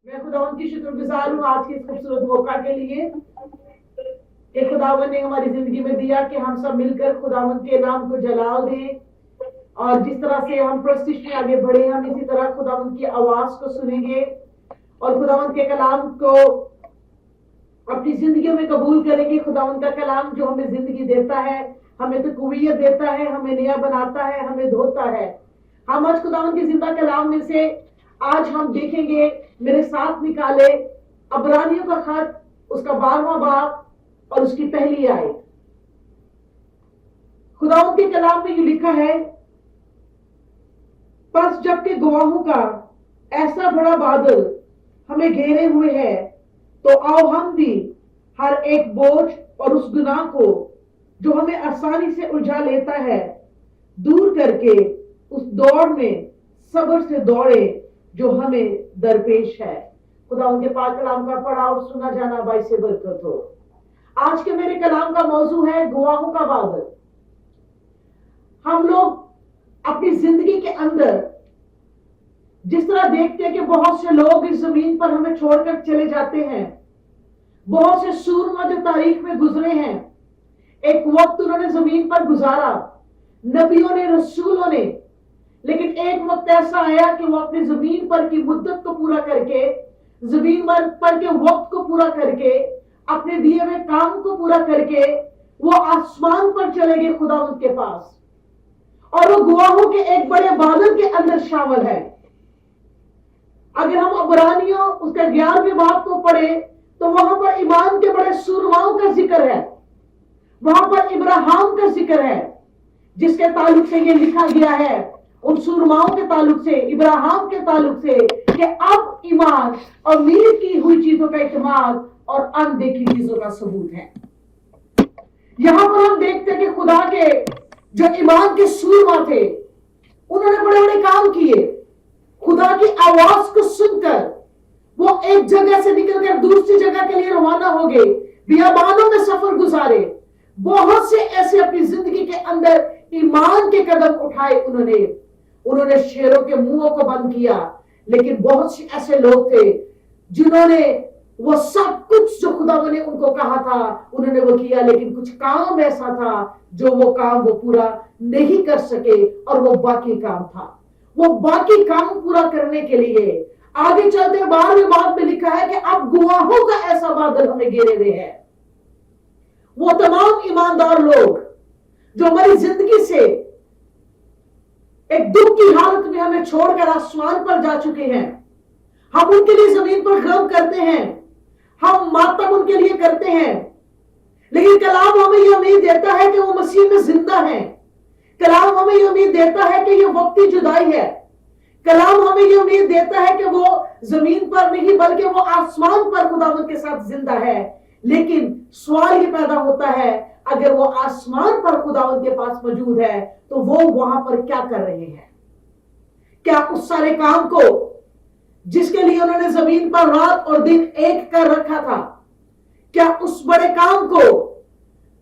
मैं खुदावन की शुक्रगुजार हूँ आज के इस खूबसूरत मौका के लिए कि खुदावन ने हमारी जिंदगी में दिया कि हम सब मिलकर खुदावन के नाम को जलाल दें। और जिस तरह से हम प्रस्तिश में आगे बढ़े, हम इसी तरह खुदावन की आवाज को सुनेंगे और खुदावन के कलाम को अपनी जिंदगियों में कबूल करेंगे। खुदावन का कलाम जो हमें जिंदगी देता है, हमें तकवीयत देता है, हमें नया बनाता है, हमें धोता है। हम आज खुदावन की जिंदा कलाम में से आज हम देखेंगे, मेरे साथ निकाले अबरानियों का खत, उसका 12वां बाब और उसकी पहली आयत। खुदावन के कलाम में ये लिखा है, बस जबकि गवाहों का ऐसा बड़ा बादल हमें घेरे हुए है, तो आओ हम भी हर एक बोझ और उस गुनाह को जो हमें आसानी से उलझा लेता है दूर करके उस दौड़ में सब्र से दौड़े जो हमें दरपेश है। खुदा उनके पाक कलाम का पढ़ा और सुना जाना बाई से बरकत हो। आज के मेरे कलाम का मौजू है गवाहों का बादल। हम लोग अपनी जिंदगी के अंदर जिस तरह देखते हैं कि बहुत से लोग इस जमीन पर हमें छोड़कर चले जाते हैं, बहुत से सूरमा जो तारीख में गुजरे हैं, एक वक्त उन्होंने जमीन पर गुजारा, नबियों ने, रसूलों ने, लेकिन एक वक्त ऐसा आया कि वो अपनी जमीन पर की मुद्दत को पूरा करके, जमीन पर के वक्त को पूरा करके, अपने दिए हुए काम को पूरा करके वो आसमान पर चले गए खुदावंद के पास, और वो गवाहों के एक बड़े बादल के अंदर शामिल है। अगर हम अबरानियों उसका 11वें बाब को पढ़े तो वहां पर ईमान के बड़े सूरमाओं का जिक्र है, वहां पर इब्राहिम का जिक्र है, जिसके ताल्लुक से ये लिखा गया है, उन सूरमाओं के ताल्लुक से, इब्राहिम के ताल्लुक से, कि अब ईमान उम्मीद की हुई चीजों का इत्मीनान और अनदेखी चीजों का सबूत है। यहां पर हम देखते हैं कि खुदा के जो ईमान के सूरमा थे, उन्होंने बड़े बड़े काम किए। खुदा की आवाज को सुनकर वो एक जगह से निकलकर दूसरी जगह के लिए रवाना हो गए, बियाबानों में सफर गुजारे, बहुत से ऐसे अपनी जिंदगी के अंदर ईमान के कदम उठाए। उन्होंने शेरों के मुंहों को बंद किया, लेकिन बहुत से ऐसे लोग थे जिन्होंने वो सब कुछ जो खुदा ने उनको कहा था उन्होंने वो किया, लेकिन कुछ काम ऐसा था जो वो काम वो पूरा नहीं कर सके, और वो बाकी काम था। वो बाकी काम पूरा करने के लिए आगे चलते 12वें बाब में लिखा है कि अब गवाहों का ऐसा बादल हमें घेरे हुए है। वो तमाम ईमानदार लोग जो हमारी जिंदगी से एक दुख की हालत में हमें छोड़कर आसमान पर जा चुके हैं, हम उनके लिए जमीन पर गम करते हैं, हम मातम उनके लिए करते हैं, लेकिन कलाम हमें यह उम्मीद देता है कि वो मसीह में जिंदा है। कलाम हमें यह उम्मीद देता है कि यह वक्ती जुदाई है। कलाम हमें यह उम्मीद देता है कि वो जमीन पर नहीं बल्कि वो आसमान पर खुदावंद के साथ जिंदा है। लेकिन सवाल ये पैदा होता है, अगर वो आसमान पर खुदावंद के पास मौजूद है तो वो वहां पर क्या कर रहे हैं? क्या उस सारे काम को जिसके लिए उन्होंने जमीन पर रात और दिन एक कर रखा था, क्या उस बड़े काम को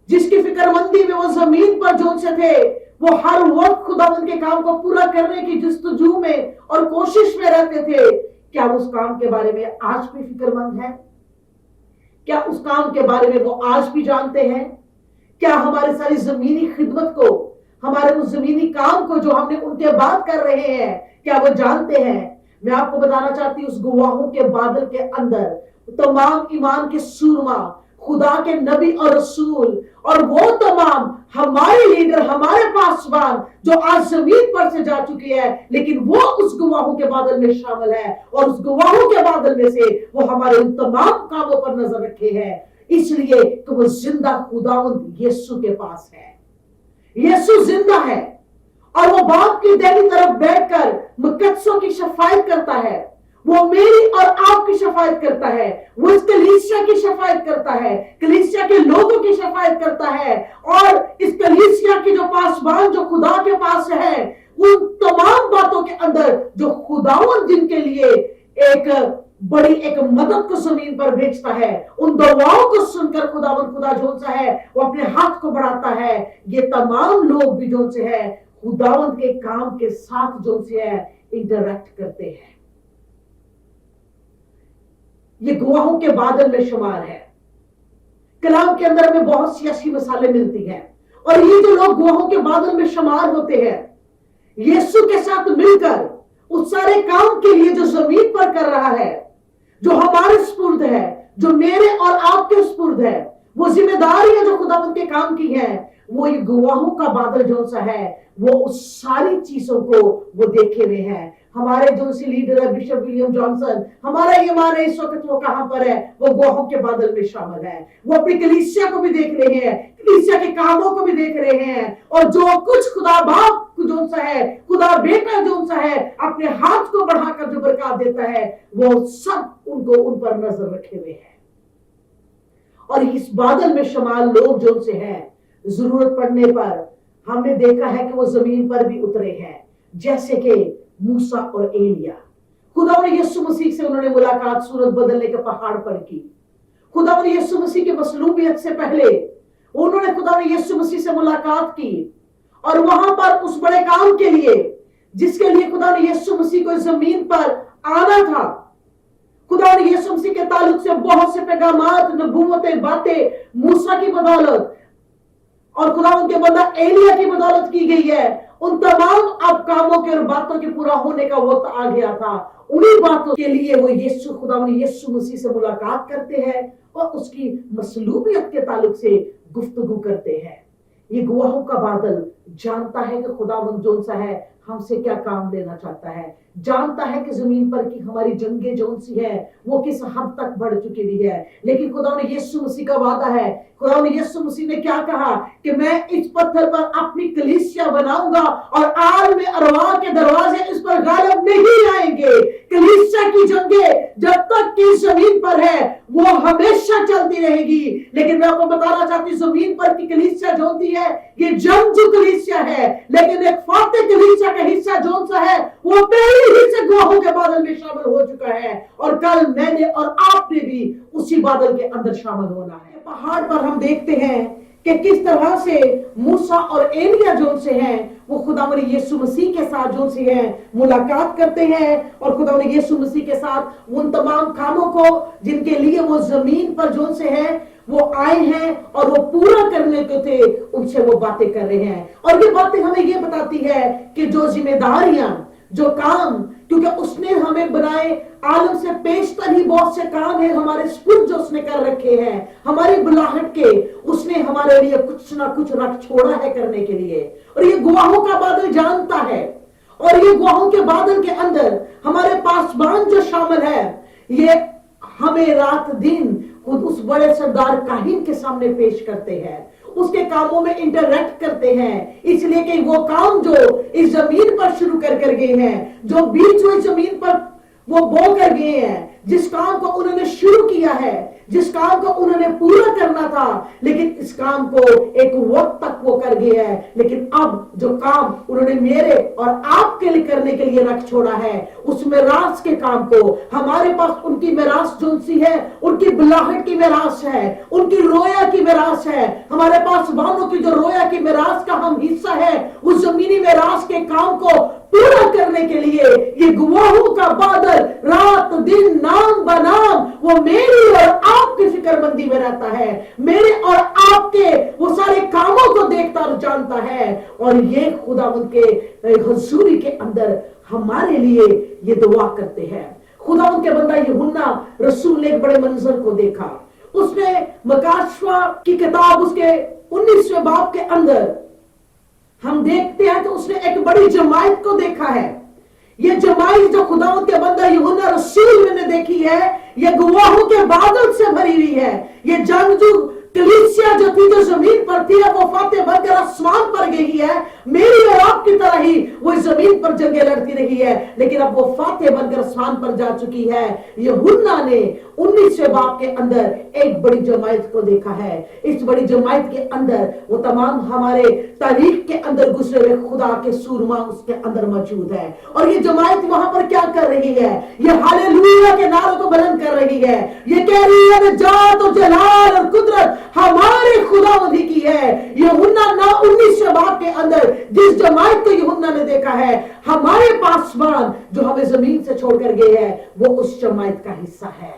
जिसकी फिक्रमंदी में वो जमीन पर जो से थे, वो हर वक्त खुदावंद के काम को पूरा करने की जस्तजू में और कोशिश में रहते थे, क्या उस काम के बारे में आज भी फिक्रमंद है? क्या उस काम के बारे में वो आज भी जानते हैं? क्या हमारे सारी जमीनी खिदमत को, हमारे उस जमीनी काम को जो हमने उनके बाद कर रहे हैं, क्या वो जानते हैं? मैं आपको बताना चाहती हूँ, उस गवाहों के बादल के अंदर तमाम ईमान के सूरमा, खुदा के नबी और रसूल, और वो तमाम हमारे लीडर, हमारे पासवान जो आज जमीन पर से जा चुके हैं, लेकिन वो उस गवाहों के बादल में शामिल है, और उस गवाहों के बादल में से वो हमारे उन तमाम कामों पर नजर रखे हैं, इसलिए कि वो जिंदा खुदावंद यीशु के पास है। यीशु जिंदा है और वो बाप की दाहिनी तरफ बैठकर मुकद्दसों की शफायत करता है। वो मेरी और आपकी शफायत करता है, वो इस कलीसिया की शफायत करता है, कलीसिया के लोगों की शफायत करता है, और इस कलीसिया की जो पासवान जो खुदा के पास है, उन तमाम बातों के अंदर जो खुदावंद जिनके लिए एक बड़ी एक मदद को जमीन पर भेजता है, उन दवाओं को सुनकर खुदावंद खुदा जो सा है वो अपने हाथ को बढ़ाता है। ये तमाम लोग भी जो से है खुदावंद के काम के साथ जो से है इंटरैक्ट करते हैं। ये गवाहों के बादल में शुमार है। कलाम के अंदर हमें बहुत सी ऐसी मिसालें मिलती हैं, और ये जो लोग गवाहों के बादल में शुमार होते हैं, यीशु के साथ मिलकर उस सारे काम के लिए जो जमीन पर कर रहा है, जो हमारे सुपुर्द है, जो मेरे और आपके सुपुर्द है, वो जिम्मेदारियां जो खुदावंद के काम की है, वो ये गवाहों का बादल जो सा है, वो उस सारी चीजों को वो देखे हुए हैं। हमारे जो सी लीडर है बिशप विलियम जॉनसन, हमारा ये मान है इस वक्त वो कहां पर है, वो गवाहों के बादल में शामिल है। वो अपनी कलीसिया को भी देख रहे हैं, कलीसिया के कामों को भी देख रहे हैं, और जो कुछ खुदा बाप जो सा है, खुदा बेटा जो सा है, अपने हाथ को बढ़ाकर जो बरकत देता है, वो सब उनको उन पर नजर रखे हुए हैं। और इस बादल में शमाल लोग जो से हैं, जरूरत पड़ने पर हमने देखा है कि वो जमीन पर भी उतरे हैं, जैसे कि मूसा और एलिया। खुदा ने यीशु मसीह से उन्होंने मुलाकात सूरत बदलने के पहाड़ पर की। खुदा ने यीशु मसीह के मसलूबियत से पहले उन्होंने खुदा ने यीशु मसीह से मुलाकात की, और वहां पर उस बड़े काम के लिए जिसके लिए खुदा ने यीशु मसीह को जमीन पर आना था, खुदा ने यीशु मसीह के ताल्लुक से बहुत से पैगामात, नबूवतें, बातें मूसा की बदौलत और खुदा उनके बंदा एलिया की बदौलत की गई है। उन तमाम अब कामों के और बातों के पूरा होने का वक्त आ गया था। उन्हीं बातों के लिए वो यीशु खुदा ने यीशु मसीह से मुलाकात करते हैं और उसकी मसलूबियत के ताल्लुक से गुफ्तगू करते हैं। ये गवाहों का बादल जानता है कि खुदावंद जोन सा है हमसे क्या काम लेना चाहता है, जानता है कि जमीन पर की हमारी जंगें जोन सी है वो किस हद तक बढ़ चुकी हुई है। लेकिन खुदा ने यीशु मसीह का वादा है, खुदा ने यीशु मसीह ने क्या कहा कि मैं इस पत्थर पर अपनी कलीसिया बनाऊंगा और आल में अरवा के दरवाजे इस पर गालिब नहीं आएंगे। कलीसिया की जंगें जब तक की जमीन पर है वो हमेशा चलती रहेगी। लेकिन मैं आपको बताना चाहती हूँ, जमीन पर की कलीसिया जो होती है ये जंगजू कलीसिया है, लेकिन एक फाते कलीसिया का हिस्सा जो सा है वो पहले ही से गवाहों के बादल में शामिल हो चुका है, और कल मैंने और आपने भी उसी बादल के अंदर शामिल होना है। पहाड़ पर हम देखते हैं कि किस तरह से मूसा और एलिया जो से हैं वो खुदावंद यीशु मसीह के साथ जो से हैं मुलाकात करते हैं, और खुदावंद यीशु मसीह के साथ उन तमाम कामों को जिनके लिए वो जमीन पर जो से हैं वो आए हैं और वो पूरा करने के थे, उनसे वो बातें कर रहे हैं। और ये बातें हमें ये बताती है कि जो जिम्मेदारियां, जो काम, क्योंकि उसने हमें बनाए आलम से पेशतर ही बहुत से काम है हमारे स्पुर्द जो उसने कर रखे हैं, हमारी बुलाहट के उसने हमारे लिए कुछ ना कुछ रख छोड़ा है करने के लिए। और ये गवाहों का बादल जानता है, और ये गवाहों के बादल के अंदर हमारे पासबान जो शामिल है, ये हमें रात दिन खुद उस बड़े सरदार काहिन के सामने पेश करते हैं, उसके कामों में इंटरैक्ट करते हैं, इसलिए कि वो काम जो इस जमीन पर शुरू कर गए हैं, जो बीच में जमीन पर वो बो कर गए हैं, जिस काम को उन्होंने शुरू किया है, जिस काम को उन्होंने पूरा करना था, लेकिन इस काम को एक वक्त तक वो कर गए हैं। लेकिन अब जो काम उन्होंने मेरे और आपके लिए करने के लिए रख छोड़ा है, उस मिरास के काम को हमारे पास उनकी मिरास जो सी है, उनकी बुलाहट की मिरास है, उनकी रोया की मिरास है, हमारे पास वालों की जो रोया की मिरास का हम हिस्सा है, उस जमीनी मिरास के काम को पूरा करने के लिए ये गवाहों का बादल रात दिन नाम बनाम वो मेरी और आपकी फिक्रमंदी में रहता है, मेरे और आपके वो सारे कामों को देखता और जानता है, और ये खुदावंद के हुजूरी के अंदर हमारे लिए ये दुआ करते हैं। खुदावंद के बंदा यूहन्ना रसूल ने एक बड़े मंजर को देखा। उसने मकाशवा की किताब उसके 19वें बाब के अंदर हम देखते हैं तो उसने एक बड़ी जमायत को देखा है। ये जमायत जो खुदावंद के बंदा यूहन्ना रसूल ने देखी है, ये गवाहों के बादल से भरी हुई है। ये जंगजू कलीसिया जो थी, जो जमीन पर थी, वो फाते बनकर आसमान पर गई है। मेरी और आपकी तरह ही वो जमीन पर जंगें लड़ती रही है, लेकिन अब वो फाते बनकर आसमान पर जा चुकी है। यूहन्ना ने 19वें बाब के अंदर एक बड़ी जमायत को देखा है। इस बड़ी जमायत के अंदर वो तमाम हमारे तारीख के अंदर गुजरे हुए खुदा के सूरमा उसके अंदर मौजूद है, और ये जमायत वहां पर क्या कर रही है? ये हालेलुया के नारों को बुलंद कर रही है। ये कह रही है निजात और जलाल और कुदरत हमारे खुदावंद ही की है। यूहन्ना 19वें बाब के अंदर जिस जमायत को यूहन्ना ने देखा है, हमारे पासबान जो हमें जमीन से छोड़कर गए हैं, वो उस जमायत का हिस्सा है।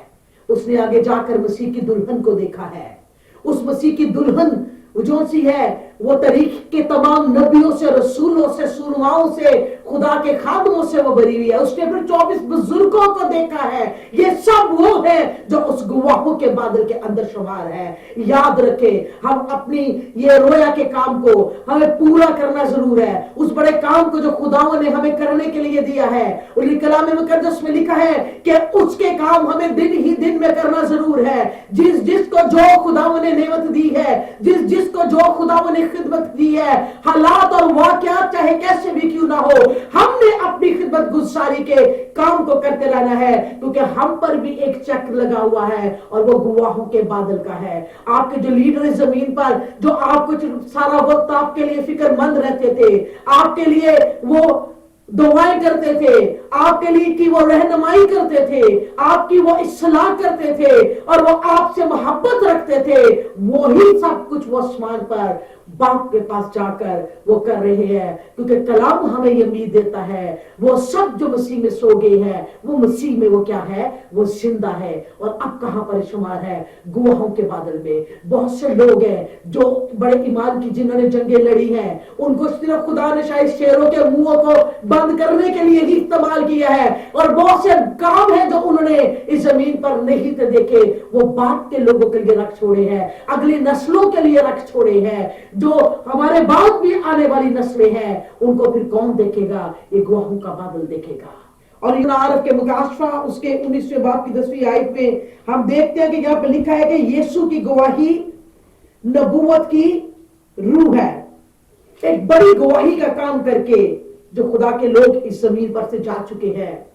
उसने आगे जाकर मसीह की दुल्हन को देखा है। उस मसीह की दुल्हन जो सी है वो तारीख के तमाम नबियों से, रसूलों से, सुरमाओं से, खुदा के खादमों से वो भरी हुई है। उसने फिर 24 बुजुर्गों को देखा है। ये सब वो है जो उस गवाहों के बादल के अंदर शुमार है। याद रखें, हम अपनी ये रोया के काम को हमें पूरा करना जरूर है। उस बड़े काम को जो खुदाओं ने हमें करने के लिए दिया है, और कलाम मुकद्दस में लिखा है कि उसके काम हमें दिन ही दिन में करना जरूर है। जिस जिसको जो खुदाओं ने नेमत दी है, जिस जिसको जो खुदावंद ने खिदमत दी है, हालात और वाकयात चाहे कैसे भी क्यों ना हो, हमने अपनी खिदमत गुजारी के काम को करते रहना है, क्योंकि हम पर भी एक चक्र लगा हुआ है और वो गवाहों के बादल का है। आपके जो लीडर इस जमीन पर, जो आपको सारा वक्त आपके लिए फिक्रमंद रहते थे, आपके लिए वो दुआएं करते थे, आपके लिए की वो रहनुमाई करते थे, आपकी वो इस्लाह करते थे और वो आपसे मोहब्बत रखते थे, वो ही सब कुछ वो आसमान पर बाप के पास जाकर वो कर रहे हैं। क्योंकि कलाम हमें ये उम्मीद देता है, वो सब जो मसीह में सो गए हैं वो मसीह में वो क्या है, वो जिंदा है। और अब कहां पर शुमार है? गवाहों के बादल में। बहुत से लोग हैं जो बड़े ईमान की, जिन्होंने जंगें लड़ी हैं, उनको सिर्फ खुदा ने शायद शेरों के मुंहों को बंद करने के लिए ही इस्तेमाल किया है, और बहुत से काम है जो उन्होंने इस जमीन पर नहीं थे देखे, वो बाप के लोगों के लिए रख छोड़े हैं, अगली नस्लों के लिए रख छोड़े हैं। जो हमारे बाद भी आने वाली नस्लें हैं, उनको फिर कौन देखेगा? ये गवाहों का बादल देखेगा। और यूहन्ना आरफ के मुकाशफा उसके 19वें बाब की 10वीं आयत में हम देखते हैं कि यहाँ पे लिखा है कि यीशु की गवाही नबूवत की रूह है। एक बड़ी गवाही का काम करके जो खुदा के लोग इस जमीन पर से जा चुके हैं,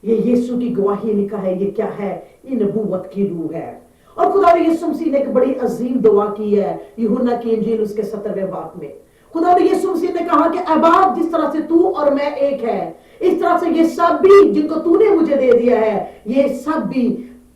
ये यीशु की गवाही लिखा है। ये क्या है? ये नबूवत की रूह है। और खुदा ने यीशु मसीह ने एक बड़ी अजीम दुआ की है यूहन्ना की इंजील उसके 17वें बाब में। खुदा ने यीशु मसीह ने कहा कि अबाब, जिस तरह से तू और मैं एक है, इस तरह से ये सब भी जिनको तूने मुझे दे दिया है, ये सब भी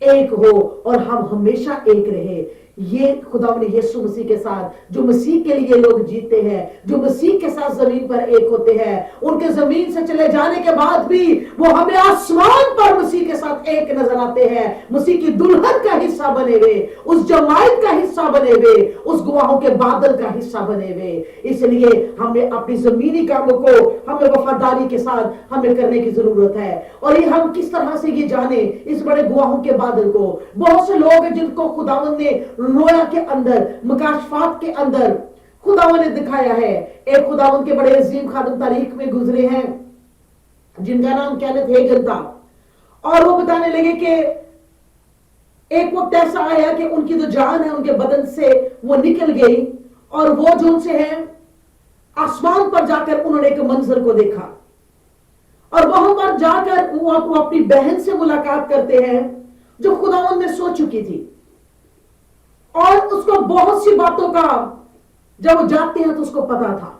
एक हो और हम हमेशा एक रहे। ये खुदा ने यीशु मसीह के साथ, जो मसीह के लिए लोग जीते हैं, जो मसीह के साथ जमीन पर एक होते हैं, उनके जमीन से चले जाने के बाद भी वो हमें आसमान पर मसीह के साथ एक नजर आते हैं, मसीह की दुल्हन का हिस्सा बने हुए, उस जमायत का हिस्सा बने हुए, उस गवाहों के बादल का हिस्सा बने हुए। इसलिए हमें अपनी जमीनी कामों को हमें वफादारी के साथ हमें करने की जरूरत है। और ये हम किस तरह से ये जाने इस बड़े गवाहों के बादल को? बहुत से लोग हैं जिनको खुदावंद ने रोया के अंदर, मुकाशफात के अंदर खुदावंद ने दिखाया है। एक खुदावंद के बड़े अजीम खादम तारीख में गुजरे हैं जिनका नाम केनेथ हेगन था, और वो बताने लगे कि एक वक्त ऐसा आया कि उनकी जो जान है उनके बदन से वो निकल गई, और वो जो उनसे है आसमान पर जाकर उन्होंने एक मंजर को देखा, और वहां पर जाकर वो अपनी बहन से मुलाकात करते हैं जो खुदावंद में सो चुकी थी, और उसको बहुत सी बातों का जब वो जाते हैं तो उसको पता था,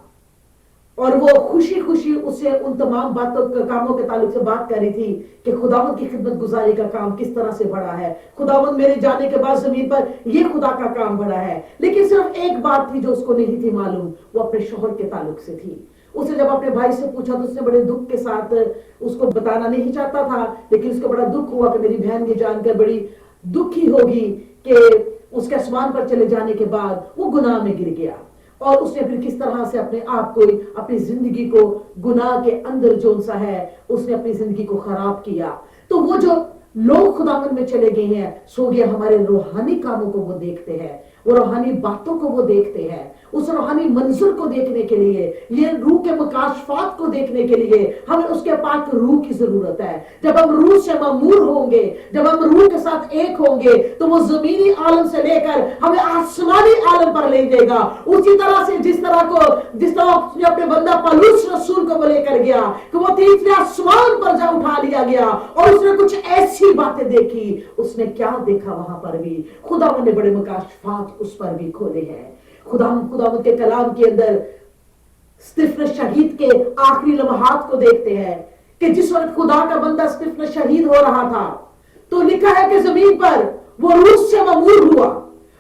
और वो खुशी खुशी उससे उन तमाम बातों कामों के ताल्लुक से बात कर रही थी कि खुदावंद की खिदमत गुजारी का काम किस तरह से बड़ा है, खुदावंद मेरे जाने के बाद जमीन पर ये खुदा का काम बड़ा है। लेकिन सिर्फ एक बात थी जो उसको नहीं थी मालूम, वो अपने शौहर के ताल्लुक से थी। उसे जब अपने भाई से पूछा तो उसने बड़े दुख के साथ, उसको बताना नहीं चाहता था, लेकिन उसको बड़ा दुख हुआ कि मेरी बहन ये जानकर बड़ी दुखी होगी कि उसके आसमान पर चले जाने के बाद वो गुनाह में गिर गया, और उसने फिर किस तरह से अपने आप को, अपनी जिंदगी को गुनाह के अंदर जो सा है उसने अपनी जिंदगी को खराब किया। तो वो जो लोग खुदावंद में चले गए हैं, सो गए हमारे रूहानी कामों को वो देखते हैं, वो रूहानी बातों को वो देखते हैं, उस रूहानी मंजर को देखने के लिए, ये रूह के मुकाशफात को देखने के लिए हमें उसके पाक रूह की जरूरत है। जब हम रूह से मामूर होंगे, जब हम रूह के साथ एक होंगे, तो वो जमीनी आलम से लेकर हमें आसमानी आलम पर ले जाएगा। उसी तरह से जिस तरह उसने अपने बंदा पौलुस रसूल को लेकर गया कि वो तीसरे आसमान पर जा उठा लिया गया, और उसने कुछ ऐसी बातें देखी। उसने क्या देखा? वहां पर भी खुदावंद ने बड़े मुकाशफात उस पर भी खोले हैं। खुदावंद के कलाम के अंदर स्तिफनस शहीद के आखिरी लम्हात को देखते हैं कि जिस वक्त खुदा का बंदा स्तिफनस शहीद हो रहा था, तो लिखा है कि जमीन पर वो रूह से ममूर हुआ,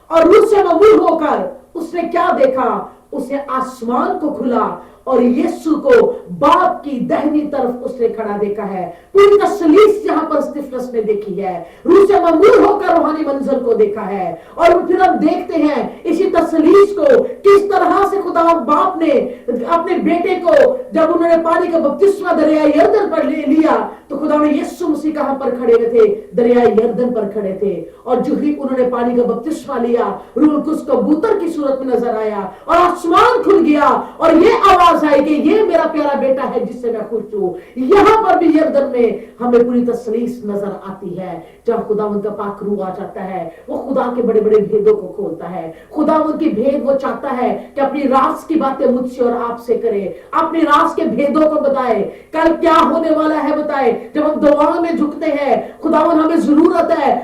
और रूह से ममूर होकर उसने क्या देखा? उसने आसमान को खुला, और यीशु को बाप की दाहिनी तरफ उसने खड़ा देखा है। पूरी तसलीस यहाँ पर स्टिफनेस ने देखी है, रूह से ममूर होकर रूहानी मंजर को देखा है। और फिर हम देखते हैं इसी तसलीस को किस तरह से खुदा बाप ने अपने बेटे को, जब उन्होंने पानी का बपतिस्मा दरिया यरदन पर ले लिया, तो खुदा ने यीशु मसीह कहां पर खड़े हुए थे? दरिया यरदन पर खड़े थे। और जो ही उन्होंने पानी का बपतिस्मा लिया, रूह कुछ कबूतर की सूरत में नजर आया और आसमान खुल गया और ये आवाज आई कि ये मेरा प्यारा बेटा है जिससे मैं खुश हूं। यहां पर भी यरदन में हमें पूरी तसलीस नजर आती है। जब खुदा उनका पाक रूह आ जाता है, वो खुदा के बड़े बड़े भेदों को खोलता है। खुदा उनकी भेद वो चाहता है कि अपनी राज की बातें मुझसे और आपसे करे, अपने राज के भेदों को बताए, कल क्या होने वाला है बताए। जब हम दुआ में झुकते हैं, खुदावन हमें जरूरत है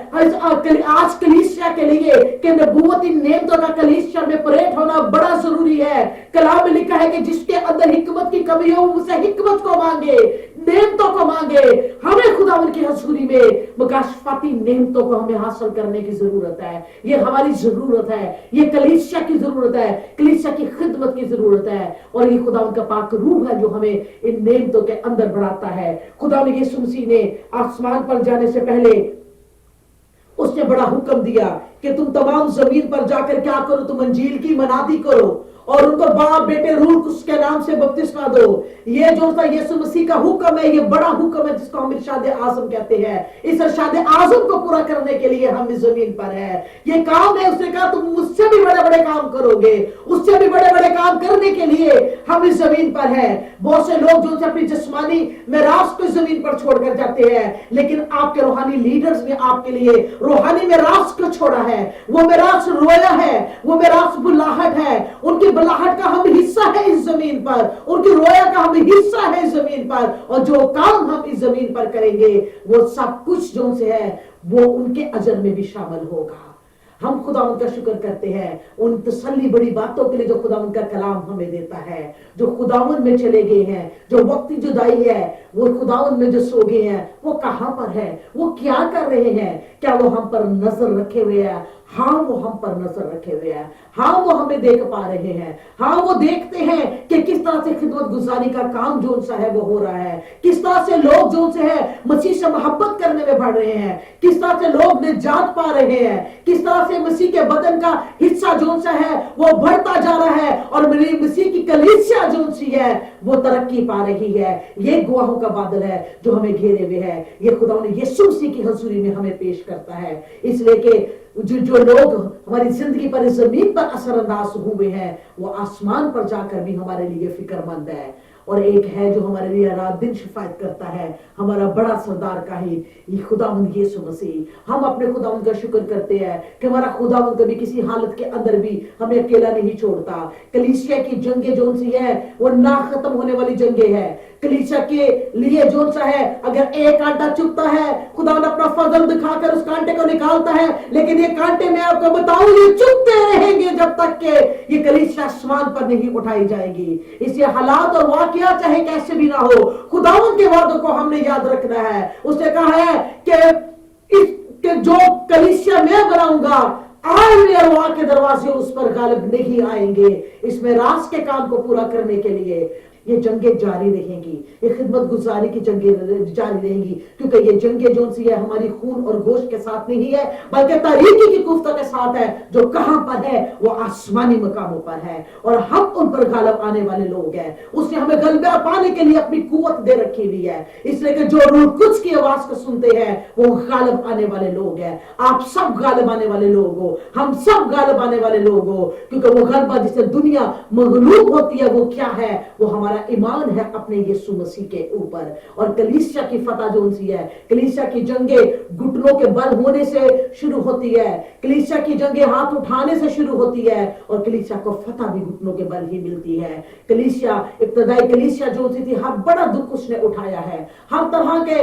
आज कलीसिया के लिए कि नबूवती नेमतों का कलीसिया में परेड होना बड़ा जरूरी है। कलाम में लिखा है कि जिसके अंदर हिकमत की कमी हो उसे हिकमत को मांगे, नेमतों को मांगे। हमें खुदावन की हजूरी में मुकाशफाती नेमतों को हमें हासिल करने की जरूरत है। ये हमारी जरूरत है, ये कलीसिया की जरूरत है, कलीसिया की खिदमत की जरूरत है। और ये खुदावन का पाक रूह है जो हमें इन नेमतों के अंदर बढ़ाता है। खुदा ने यीशु मसीह ने आसमान पर जाने से पहले उसने बड़ा हुक्म दिया कि तुम तमाम जमीन पर जाकर क्या करो? तुम अंजील की मनादी करो और उनको बाप बेटे रूह उसके नाम से बपतिस्मा दो। ये जो था यीशु मसीह का हुक्म है, ये बड़ा हुक्म है जिसको हम इरशाद आज़म कहते हैं। इस इरशाद आज़म को पूरा करने के लिए हम इस जमीन पर है। ये काम है, उसने कहा तुम मुझसे भी बड़े बड़े काम करोगे, उससे भी बड़े बड़े काम करने के लिए हम इस जमीन पर है। बहुत से लोग जो अपनी जिस्मानी मेरास को जमीन पर छोड़कर जाते हैं, लेकिन आपके रूहानी लीडर्स ने आपके लिए रूहानी मेरास को छोड़ा है। वो मेरास रोया है, वो मेरास बुलाहट है। उनकी बुलाहट का हम हिस्सा है इस जमीन पर, उनकी रोया का हम हिस्सा है इस जमीन पर। और जो काम हम इस जमीन पर करेंगे वो सब कुछ जो से है वो उनके अजर में भी शामिल होगा। हम खुदा उनका शुक्र करते हैं उन तसल्ली बड़ी बातों के लिए जो खुदा उनका कलाम हमें देता है। जो खुदावन में चले गए हैं, जो वक्ती जुदाई है, वो खुदावन में जो सो गए हैं, वो कहां पर है, वो क्या कर रहे हैं? क्या वो हम पर नजर रखे हुए हैं? हाँ, वो हम पर नजर रखे हुए हैं। हाँ, वो हमें देख पा रहे हैं। हाँ, वो देखते हैं कि किस तरह से खिदमत गुजारी का काम जो सा है वो हो रहा है, किस तरह से लोग जो से है मसीह से मोहब्बत करने में बढ़ रहे हैं, किस तरह से लोग निजात पा रहे हैं, किस तरह से मसीह के बदन का हिस्सा जो सा है वो बढ़ता जा रहा है और मसीह की कलीसिया जो सी है वो तरक्की पा रही है। ये गवाहों का बादल है जो हमें घेरे हुए है। ये खुदा ने यीशु मसीह की हजूरी में हमें पेश करता है। इसलिए कि जो लोग हमारी जिंदगी पर इस जमीन पर असरअंदाज हुए हैं वो आसमान पर जाकर भी हमारे लिए फिक्रमंद है। और एक है जो हमारे लिए रात दिन शिफायत करता है, हमारा बड़ा सरदार काहिन, ये खुदावंद यीशु मसीह। हम अपने खुदावंद का शुक्र करते हैं कि हमारा खुदावंद कभी किसी हालत के अंदर भी हमें अकेला नहीं छोड़ता। कलीसिया की जंगें जो सी है वो ना खत्म होने वाली जंगें हैं। कलीसिया के लिए जो सा है अगर एक कांटा चुभता है, खुदावंद अपना फजल दिखाकर उस कांटे को निकालता है, लेकिन ये कांटे मैं आपको बताऊं ये चुभते रहेंगे जब तक के ये कलीसिया आसमान पर नहीं उठाई जाएगी। इसलिए हालात और वाकया चाहे कैसे भी ना हो, खुदावंद के वादों को हमने याद रखना है। उसने कहा है कि जो कलीसिया मैं बनाऊंगा आए अरवा के दरवाजे उस पर गालिब नहीं आएंगे। इसमें राज के काम को पूरा करने के लिए ये जंगें जारी रहेंगी, ये खिदमत गुजारी की जंगें जारी रहेंगी, क्योंकि ये जंगें जो सी है हमारी खून और गोश्त के साथ नहीं है बल्कि तारीकी की कुफ्ता के साथ है। जो कहां पर है वो आसमानी मकामों पर है और हम उन पर गालिब आने वाले लोग हैं। उसने हमें गलबा पाने के लिए अपनी कुव्वत दे रखी हुई है। इसलिए कि जो रूह कुछ की आवाज को सुनते हैं वो गालिब आने वाले लोग हैं। आप सब गालिब आने वाले लोग हो, हम सब गालिब आने वाले लोग हो, क्योंकि वो गलबा जिससे दुनिया मगलूब होती है वो क्या है? वो हमारा ईमान है अपने यीशु मसीह के ऊपर। और कलीसिया की फतह जो सी है, कलीसिया की जंगे घुटनों के बल होने से शुरू होती है, कलीसिया की जंगे हाथ उठाने से शुरू होती है और कलीसिया को फतह भी घुटनों के बल ही मिलती है। कलीसिया इब्तदाई कलीसिया जो सी थी हर बड़ा दुख उसने उठाया है, हर तरह के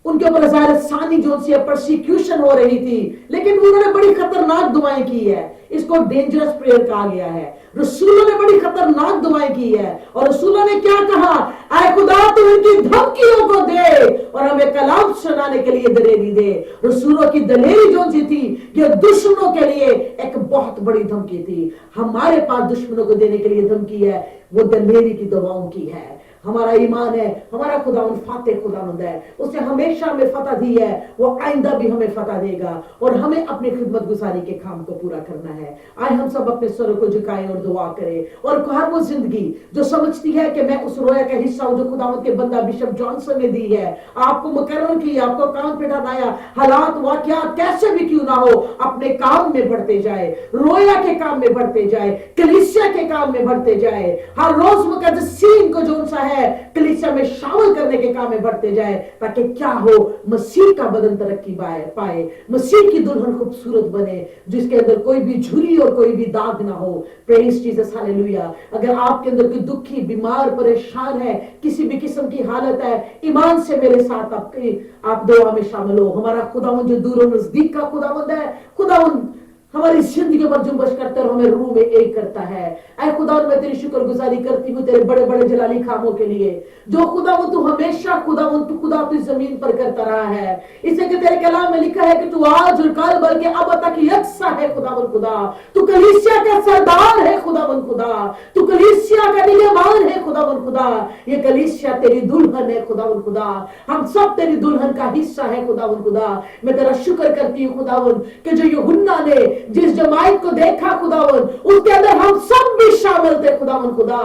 उनके ऊपर सानी जो सी परसिक्यूशन हो रही थी, लेकिन उन्होंने बड़ी खतरनाक दुआएं की है। इसको डेंजरस प्रेयर कहा गया है। रसूलों ने बड़ी खतरनाक दुआएं की है और रसूलों ने क्या कहा? ऐ खुदा तू इनकी धमकियों को दे और हमें कलाम सुना बनाने के लिए दलेरी दे। रसूलों की दलेरी जो सी थी, ये दुश्मनों के लिए एक बहुत बड़ी धमकी थी। हमारे पास दुश्मनों को देने के लिए धमकी है, वो दलेरी की दवाओं की है। हमारा ईमान है, हमारा खुदावंद फातेह खुदावंद है, उसने हमेशा हमें फतह दी है, वो आइंदा भी हमें फतह देगा और हमें अपनी खिदमत गुजारी के काम को पूरा करना है। आए हम सब अपने सरों को झुकाएं और दुआ करें। और हर वो जिंदगी जो समझती है कि मैं उस रोया का हिस्सा हूं जो खुदावंद के बंदा बिशप जॉनसन ने दी है, आपको मुकर्रर किया, आपको काम पे डाला, हालात वाकयात कैसे भी क्यों ना हो, अपने काम में बढ़ते जाए, रोया के काम में बढ़ते जाए, कलीसिया के काम में बढ़ते जाए, हर रोज मुकद्दसीन को जो सा है कलीसिया में शामिल करने के काम में बढ़ते जाए, ताकि क्या हो, मसीह का बदन तरक्की पाए, मसीह की दुल्हन खूबसूरत बने, जिसके अंदर कोई भी झुर्री और कोई भी दाग ना हो। Praise Jesus, hallelujah. अगर आपके अंदर कोई दुखी, बीमार, परेशान है, किसी भी किस्म की हालत है, ईमान से मेरे साथ आप दुआ में शामिल हो। हमारा खुदावंद जो दूर और नजदीक का खुदावंद है, खुदावंद हमारी जिंदगी पर जुम्बश करता है और हमें रूह में एक करता है। ऐ खुदावंद, मैं तेरी शुक्रगुजारी करती हूँ तेरे बड़े बड़े जलाली कामों के लिए, जो खुदावंद तू हमेशा खुदावंद तू खुदा तू जमीन पर करता रहा है। इसलिए कि तेरे कलाम में लिखा है कि तू आज और कल बल्कि अब तक यकसा है खुदावंद खुदा। तू कलीसिया का सरदार है खुदावंद खुदा, तू कलीसिया का निगहबान है खुदावंद खुदा। ये कलीसिया तेरी दुल्हन है खुदावंद खुदा, हम सब तेरी दुल्हन का हिस्सा है खुदावंद खुदा। मैं तेरा शुक्र करती हूँ खुदावंद कि जो यूहन्ना ने जिस जमायत को देखा खुदावंद, उसके अंदर हम सब भी शामिल थे खुदावंद खुदा।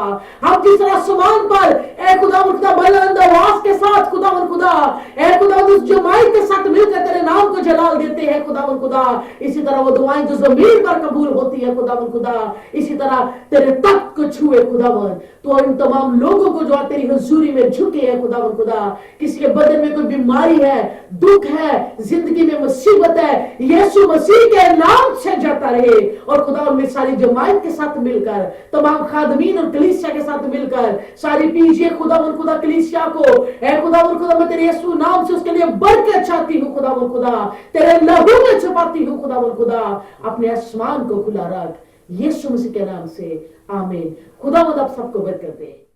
हम जिस आसमान पर ए खुदावंद खुदा बुलंद आवाज के साथ खुदावंद खुदा, ए खुदावंद उस जमायत के साथ मिलकर तेरे नाम को जलाल देते हैं खुदावंद खुदा, इसी तरह वो दुआएं जो जमीन पर कबूल होती है खुदावंद खुदा, इसी तरह तेरे तख्त को छुए खुदावंद। तो इन तमाम लोगों को जो तेरी हुजूरी में झुके हैं खुदावंद खुदा, किसी के बदन में कोई बीमारी है, दुख है, जिंदगी में मुसीबत है, यीशु मसीह के नाम से जाता रहे। और खुदा में सारी जमायत के साथ मिलकर, तमाम खादमीन और कलीसिया के साथ मिलकर, सारी पीछे खुदावंद खुदा कलीसिया को ए खुदावंद खुदा मैं तेरे यीशु नाम से उसके लिए बरकत चाहती हूँ खुदावंद खुदा, तेरे लहू में छुपाती हूँ खुदावंद खुदा। अपने आसमान को खुला रख यीशु मसीह के नाम से, आमीन। खुदावंद आप सबको बरकत दे।